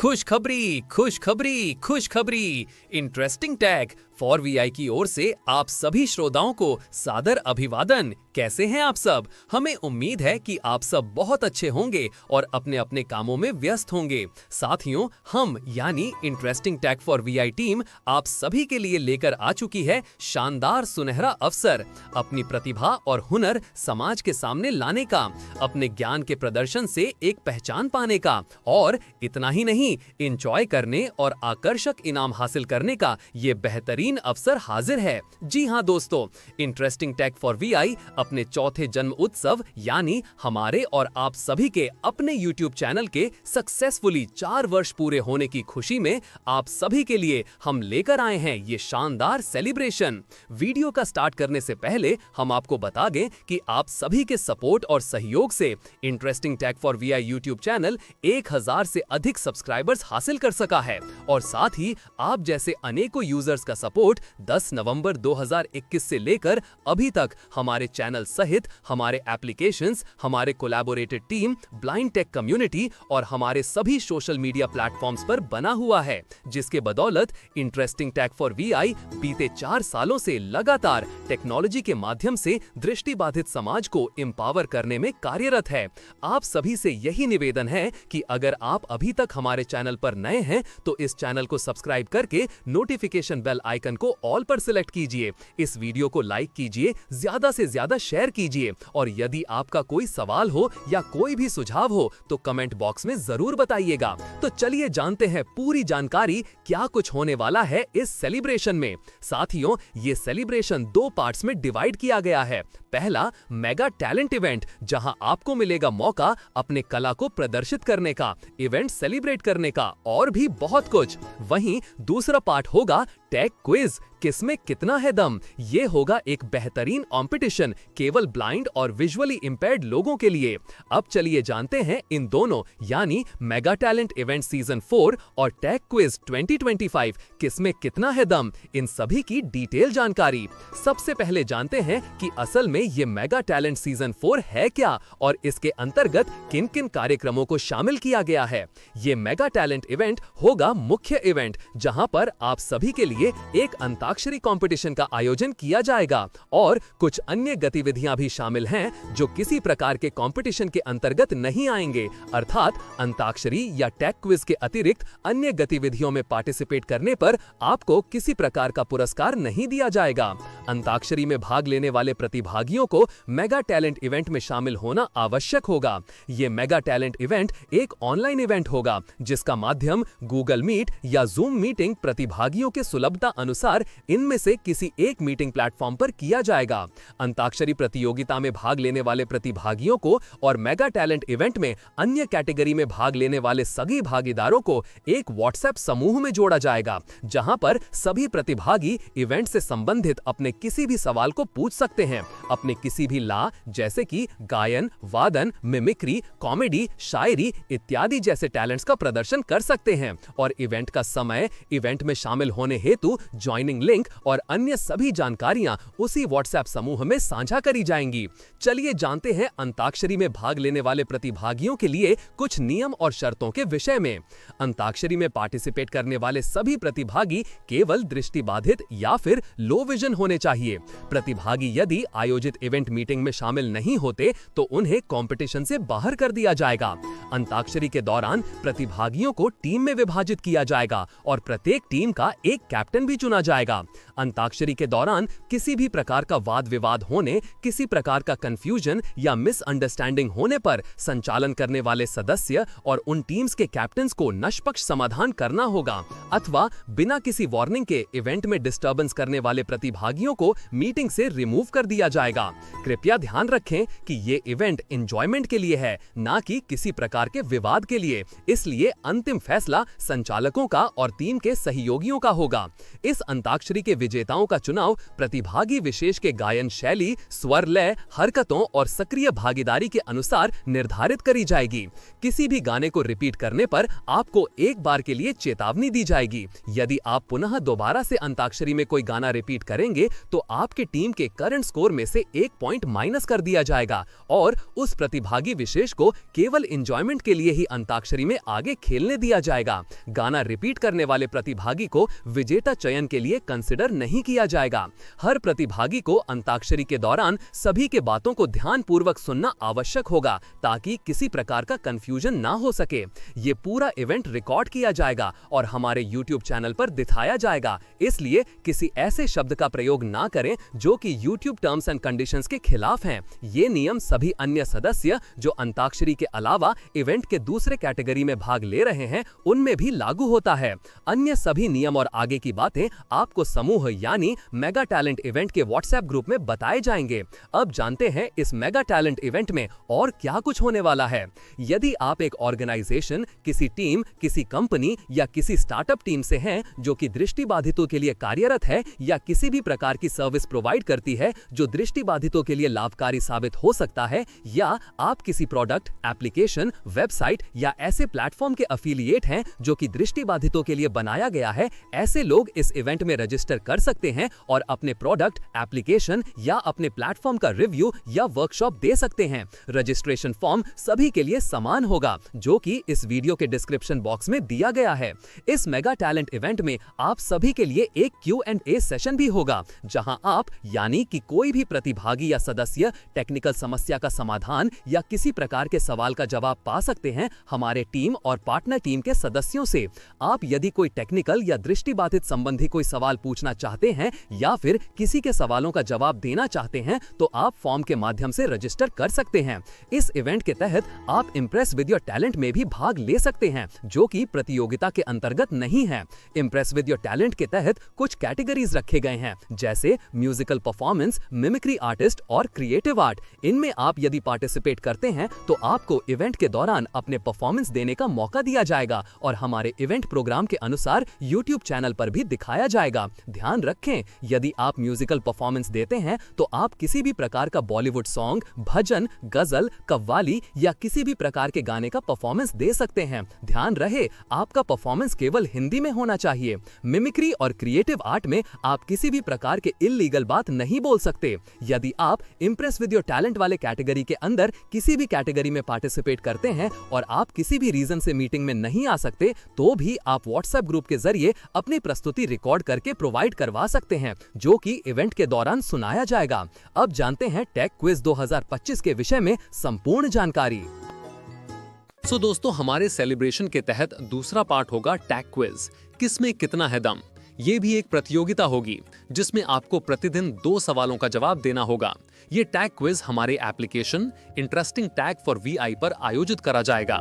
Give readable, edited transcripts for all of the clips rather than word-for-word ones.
खुशखबरी खुशखबरी खुशखबरी। इंटरेस्टिंग टैग फॉर वीआई की ओर से आप सभी श्रोताओं को सादर अभिवादन। कैसे हैं आप सब? हमें उम्मीद है कि आप सब बहुत अच्छे होंगे और अपने अपने कामों में व्यस्त होंगे। साथियों, हम यानी interesting tag for VI team आप सभी के लिए लेकर आ चुकी है शानदार सुनहरा अवसर, अपनी प्रतिभा और हुनर समाज के सामने लाने का, अपने ज्ञान के प्रदर्शन से एक पहचान पाने का, और इतना ही नहीं, एंजॉय करने और आकर्षक इनाम हासिल करने का ये बेहतरीन अवसर हाजिर है। जी हां दोस्तों, इंटरेस्टिंग टैग फॉर वीआई अपने चौथे जन्म उत्सव यानी हमारे और आप सभी के अपने YouTube चैनल के सक्सेसफुली 4 वर्ष पूरे होने की खुशी में आप सभी के लिए हम लेकर आए हैं ये शानदार सेलिब्रेशन। वीडियो का स्टार्ट करने से पहले हम आपको बता दें कि आप सभी के सपोर्ट और सहयोग से interesting tag for VI YouTube channel 1000 से अधिक सब्सक्राइबर्स हासिल कर सका है, और साथ ही आप जैसे अनेकों यूजर्स का सपोर्ट 10 नवंबर 2021 से लेकर अभी तक हमारे चैनल सहित हमारे एप्लीकेशंस, हमारे collaborated team, blind take community और हमारे सभी सोशल मीडिया प्लेटफॉर्म्स पर बना हुआ है, जिसके बदौलत इंटरेस्टिंग टैग फॉर वीआई बीते 4 सालों से लगातार टेक्नोलॉजी के माध्यम से दृष्टिबाधित समाज को एम्पावर करने में कार्यरत है। आप सभी से यही निवेदन है कि अगर आप अभी तक हमारे चैनल पर नए हैं तो इस चैनल को सब्सक्राइब करके नोटिफिकेशन बेल आइकन को ऑल पर सिलेक्ट कीजिए, इस वीडियो को लाइक कीजिए, ज्यादा से ज्यादा शेयर कीजिए, और यदि आपका कोई सवाल हो या कोई भी सुझाव हो तो कमेंट बॉक्स में जरूर बताइएगा। तो चलिए जानते हैं पूरी जानकारी क्या कुछ होने वाला है इस सेलिब्रेशन में। साथियों, ये सेलिब्रेशन 2 पार्ट्स में डिवाइड किया गया है। पहला, मेगा टैलेंट इवेंट, जहां आपको मिलेगा मौका अपने कला को प्रदर्शित करने का, इवेंट सेलिब्रेट करने का और भी बहुत कुछ। वहीं दूसरा पार्ट होगा टेक क्विज, किसमें कितना है दम। ये होगा एक बेहतरीन कंपटीशन केवल ब्लाइंड और विजुअली इंपेयर्ड लोगों के लिए। अब चलिए जानते हैं इन दोनों यानी मेगा टैलेंट इवेंट सीजन 4 और टेक क्विज 2025 किसमें कितना है दम, इन सभी की डिटेल जानकारी। सबसे पहले जानते हैं कि असल में ये मेगा टैलेंट सीजन 4 है क्या और इसके अंतर्गत किन किन कार्यक्रमों को शामिल किया गया है। ये मेगा टैलेंट इवेंट होगा मुख्य इवेंट, जहां पर आप सभी के लिए एक अंताक्षरी कंपटीशन का आयोजन किया जाएगा, और कुछ अन्य गतिविधियां भी शामिल हैं जो किसी प्रकार के कंपटीशन के अंतर्गत नहीं आएंगे। अर्थात अंताक्षरी या टेक क्विज के अतिरिक्त अन्य गतिविधियों में पार्टिसिपेट करने पर आपको किसी प्रकार का पुरस्कार नहीं दिया जाएगा। अंताक्षरी में भाग लेने वाले प्रतिभागियों को मेगा टैलेंट इवेंट में शामिल होना आवश्यक होगा। ये मेगा टैलेंट इवेंट एक ऑनलाइन इवेंट होगा, जिसका माध्यम गूगल मीट या जूम मीटिंग प्रतिभागियों के सुलभता अनुसार इनमें से किसी एक मीटिंग प्लेटफॉर्म पर किया जाएगा। अंताक्षरी प्रतियोगिता में भाग लेने वाले प्रतिभागियों को और मेगा टैलेंट इवेंट में अन्य कैटेगरी में भाग लेने वाले सभी भागीदारों को एक व्हाट्सएप समूह में जोड़ा जाएगा, जहां पर सभी प्रतिभागी इवेंट से संबंधित अपने किसी भी सवाल को पूछ सकते हैं। अपने किसी भी जैसे कि गायन, वादन, मिमिक्री, कॉमेडी, शायरी इत्यादि जैसे टैलेंट्स का प्रदर्शन कर सकते हैं, और इवेंट का समय, इवेंट में शामिल होने हेतु ज्वाइनिंग लिंक और अन्य सभी जानकारियां उसी व्हाट्सएप समूह में साझा करी जाएंगी। चलिए जानते हैं अंताक्षरी में भाग लेने वाले प्रतिभागियों के लिए कुछ नियम और शर्तों के विषय में। अंताक्षरी में पार्टिसिपेट करने वाले सभी प्रतिभागी केवल दृष्टिबाधित या फिर लो विजन होने चाहिए। प्रतिभागी यदि आयोजित इवेंट मीटिंग में शामिल नहीं होते तो उन्हें कंपटीशन से बाहर कर दिया जाएगा। अंताक्षरी के दौरान प्रतिभागियों को टीम में विभाजित किया जाएगा और प्रत्येक टीम का एक कैप्टन भी चुना जाएगा। अंताक्षरी के दौरान किसी भी प्रकार का वाद विवाद होने, किसी प्रकार का कंफ्यूजन या मिसअंडरस्टैंडिंग होने पर संचालन करने वाले सदस्य और उन टीम्स के कैप्टन्स को निष्पक्ष समाधान करना होगा, अथवा बिना किसी वार्निंग के इवेंट में डिस्टर्बेंस करने वाले प्रतिभागियों को मीटिंग से रिमूव कर दिया जाएगा। कृपया ध्यान रखें कि ये इवेंट एंजॉयमेंट के लिए है, ना कि किसी प्रकार के विवाद के लिए, इसलिए अंतिम फैसला संचालकों का और टीम के सहयोगियों का होगा। इस अंताक्षरी के विजेताओं का चुनाव प्रतिभागी विशेष के गायन शैली, स्वर लय, हरकतों और सक्रिय भागीदारी के अनुसार निर्धारित करी जाएगी। किसी भी गाने को रिपीट करने पर आपको एक बार के लिए चेतावनी दी जाएगी। यदि आप पुनः दोबारा से अंताक्षरी में कोई गाना रिपीट करेंगे तो आपकी टीम के करंट स्कोर में से 1 पॉइंट माइनस कर दिया जाएगा और उस प्रतिभागी विशेष को केवल एंजॉयमेंट के लिए ही अंताक्षरी में आगे खेलने दिया जाएगा। गाना रिपीट करने वाले प्रतिभागी को विजेता चयन के लिए कंसिडर नहीं किया जाएगा। हर प्रतिभागी को अंताक्षरी के दौरान सभी के बातों को ध्यानपूर्वक सुनना आवश्यक होगा ताकि किसी प्रकार का कंफ्यूजन ना हो सके। ये पूरा इवेंट रिकॉर्ड किया जाएगा और हमारे YouTube चैनल पर दिखाया जाएगा, इसलिए किसी ऐसे शब्द का प्रयोग ना करें जो कि YouTube टर्म्स एंड कंडीशंस के खिलाफ हैं। ये नियम सभी अन्य सदस्य जो अंताक्षरी के अलावा इवेंट के दूसरे कैटेगरी में भाग ले रहे हैं उनमें भी लागू होता है। अन्य सभी नियम और आगे की बातें आपको समूह यानी मेगा टैलेंट इवेंट के व्हाट्सएप ग्रुप में बताए जाएंगे। अब जानते हैं इस मेगा टैलेंट इवेंट में और क्या कुछ होने वाला है। यदि आप एक ऑर्गेनाइजेशन, किसी टीम, किसी कंपनी या किसी स्टार्टअप टीम से हैं जो कि दृष्टिबाधितों के लिए कार्यरत है या किसी भी प्रकार की सर्विस प्रोवाइड करती है जो दृष्टिबाधितों के लिए लाभकारी साबित हो सकता है, या आप किसी प्रोडक्ट, एप्लीकेशन, वेबसाइट या ऐसे प्लेटफॉर्म के अफिलिएट हैं जो कि दृष्टिबाधितों के लिए बनाया गया है, ऐसे लोग इस इवेंट में रजिस्टर कर सकते हैं और अपने प्रोडक्ट, एप्लीकेशन या अपने प्लेटफॉर्म का रिव्यू या वर्कशॉप दे सकते हैं। रजिस्ट्रेशन फॉर्म सभी के लिए समान होगा जो कि इस वीडियो के डिस्क्रिप्शन बॉक्स में दिया गया है। इस मेगा टैलेंट इवेंट में आप सभी के लिए एक Q&A सेशन भी होगा जहां आप यानी कि कोई भी प्रतिभागी या सदस्य टेक्निकल समस्या का समाधान या किसी प्रकार के सवाल का जवाब पा सकते हैं हमारे टीम और पार्टनर टीम के सदस्यों से। आप यदि कोई टेक्निकल या दृष्टिबाधित संबंधी कोई सवाल पूछना चाहते हैं या फिर किसी के सवालों का जवाब देना चाहते हैं तो आप फॉर्म के माध्यम से रजिस्टर कर सकते हैं। इस इवेंट के तहत आप इम्प्रेस विद योर टैलेंट में भी भाग ले सकते हैं जो कि प्रतियोगिता के अंतर्गत नहीं है। इम्प्रेस विद योर टैलेंट के तहत कुछ कैटेगरीज रखे गए हैं जैसे म्यूजिकल परफॉर्मेंस, मिमिक्री आर्टिस्ट और क्रिएटिव आर्ट। इनमें आप यदि पार्टिसिपेट करते हैं तो आपको इवेंट के दौरान अपने परफॉर्मेंस देने का मौका दिया जाएगा और हमारे इवेंट प्रोग्राम के अनुसार YouTube चैनल पर भी दिखाया जाएगा। ध्यान रखें, यदि आप म्यूजिकल परफॉर्मेंस देते हैं तो आप किसी भी प्रकार का बॉलीवुड सॉन्ग, भजन, गजल, कव्वाली या किसी भी प्रकार के गाने का परफॉर्मेंस दे सकते हैं। ध्यान रहे, आपका परफॉर्मेंस केवल हिंदी में होना चाहिए। मिमिक्री और क्रिएटिव आर्ट में आप किसी भी प्रकार के इल्लीगल बात नहीं बोल सकते। यदि आप इम्प्रेस विद योर टैलेंट वाले कैटेगरी के अंदर किसी भी कैटेगरी में पार्टिसिपेट करते हैं और आप किसी भी रीजन से मीटिंग में नहीं आ सकते तो भी आप व्हाट्सएप ग्रुप के जरिए अपनी प्रस्तुति रिकॉर्ड करके प्रोवाइड करवा सकते हैं जो कि इवेंट के दौरान सुनाया जाएगा। अब जानते हैं टेक क्विज 2025 के विषय में संपूर्ण जानकारी। दोस्तों, हमारे सेलिब्रेशन के तहत दूसरा पार्ट होगा टेक क्विज, किसमें कितना है दम। ये भी एक प्रतियोगिता होगी जिसमें आपको प्रतिदिन 2 सवालों का जवाब देना होगा। ये टैग क्विज हमारे application interesting tag for VI पर आयोजित करा जाएगा।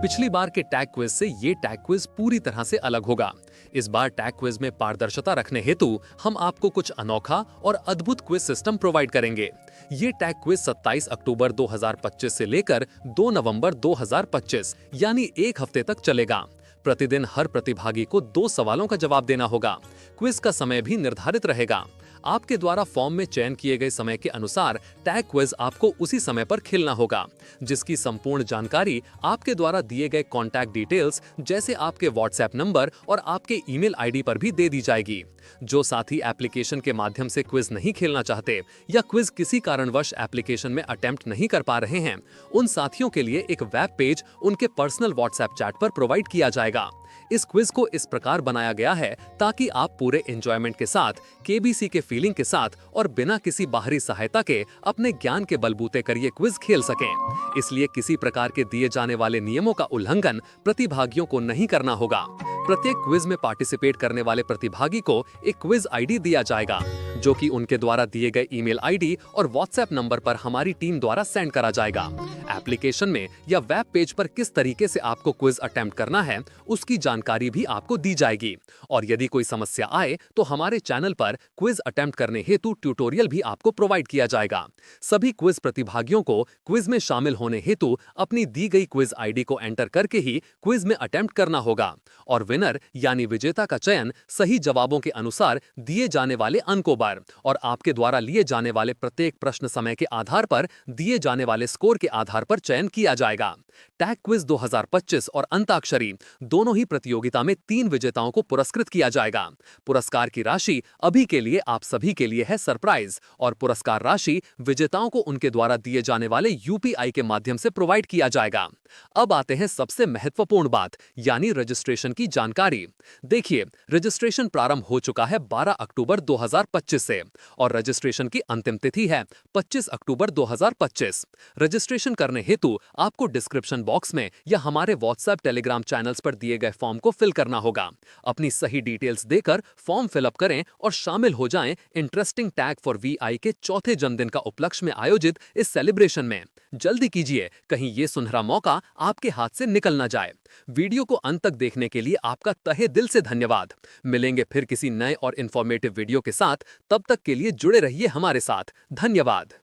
पिछली बार के टैग क्विज से ये टैग क्विज पूरी तरह से अलग होगा। इस बार टैग क्विज में पारदर्शिता रखने हेतु हम आपको कुछ अनोखा और अद्भुत क्विज सिस्टम प्रोवाइड करेंगे। ये टैग क्विज 27 अक्टूबर 2025 से लेकर 2 नवंबर 2025 यानी 1 हफ्ते तक चलेगा। प्रतिदिन हर प्रतिभागी को 2 सवालों का जवाब देना होगा। क्विज का समय भी निर्धारित रहेगा। आपके द्वारा फॉर्म में चयन किए गए समय के अनुसार टैग क्विज आपको उसी समय पर खेलना होगा, जिसकी संपूर्ण जानकारी आपके द्वारा दिए गए कॉन्टैक्ट डिटेल्स जैसे आपके व्हाट्सएप नंबर और आपके ईमेल आईडी पर भी दे दी जाएगी। जो साथी एप्लीकेशन के माध्यम से क्विज नहीं खेलना चाहते या क्विज किसी कारणवश एप्लीकेशन में अटेम्प्ट नहीं कर पा रहे हैं, उन साथियों के लिए एक वेब पेज उनके पर्सनल व्हाट्सएप चैट पर प्रोवाइड किया जाएगा। इस क्विज को इस प्रकार बनाया गया है ताकि आप पूरे एंजॉयमेंट के साथ, KBC के फीलिंग के साथ और बिना किसी बाहरी सहायता के अपने ज्ञान के बलबूते कर ये क्विज खेल सकें। इसलिए किसी प्रकार के दिए जाने वाले नियमों का उल्लंघन प्रतिभागियों को नहीं करना होगा। प्रत्येक क्विज में पार्टिसिपेट करने वाले प्रतिभागी को एक क्विज ID दिया जाएगा जो कि उनके द्वारा दिए गए ईमेल आईडी और व्हाट्सएप नंबर पर हमारी टीम द्वारा सेंड करा जाएगा। एप्लीकेशन में या वेब पेज पर किस तरीके से आपको क्विज अटेम्प्ट करना है उसकी जानकारी भी आपको दी जाएगी। और यदि कोई समस्या आए तो हमारे चैनल पर क्विज अटेम्प्ट करने हेतु ट्यूटोरियल भी आपको प्रोवाइड किया जाएगा। सभी क्विज प्रतिभागियों को क्विज में शामिल होने हेतु अपनी दी गई क्विज आईडी को एंटर करके ही क्विज में अटेम्प्ट करना होगा और विनर यानी विजेता का चयन सही जवाबों के अनुसार दिए जाने वाले अंकों पर और आपके द्वारा लिए जाने वाले प्रत्येक प्रश्न समय के आधार पर दिए जाने वाले स्कोर के आधार पर चयन किया जाएगा। टैग क्विज 2025 और अंताक्षरी दोनों ही प्रतियोगिता में 3 विजेताओं को पुरस्कृत किया जाएगा। पुरस्कार की राशि अभी के लिए आप सभी के लिए है सरप्राइज और पुरस्कार राशि विजेताओं को उनके द्वारा दिए जाने वाले यूपीआई के माध्यम से प्रोवाइड किया जाएगा। अब आते हैं सबसे महत्वपूर्ण बात यानी रजिस्ट्रेशन की जानकारी। देखिए, रजिस्ट्रेशन प्रारंभ हो चुका है 12 अक्टूबर 2025 से और रजिस्ट्रेशन की अंतिम तिथि है 25 अक्टूबर 2025। रजिस्ट्रेशन करने हेतु आपको डिस्क्रिप्शन बॉक्स में या हमारे व्हाट्सएप टेलीग्राम चैनल्स पर दिए गए फॉर्म को फिल करना होगा। अपनी सही डिटेल्स देकर फॉर्म फिलअप करें और शामिल हो जाएं इंटरेस्टिंग टैग फॉर वीआई के चौथे जन्मदिन का उपलक्ष्य में आयोजित इस सेलिब्रेशन में। जल्दी कीजिए, कहीं ये सुनहरा मौका आपके हाथ से निकल ना जाए। वीडियो को अंत तक देखने के लिए आपका तहे दिल से धन्यवाद। मिलेंगे फिर किसी नए और इंफॉर्मेटिव वीडियो के साथ, तब तक के लिए जुड़े रहिए हमारे साथ। धन्यवाद।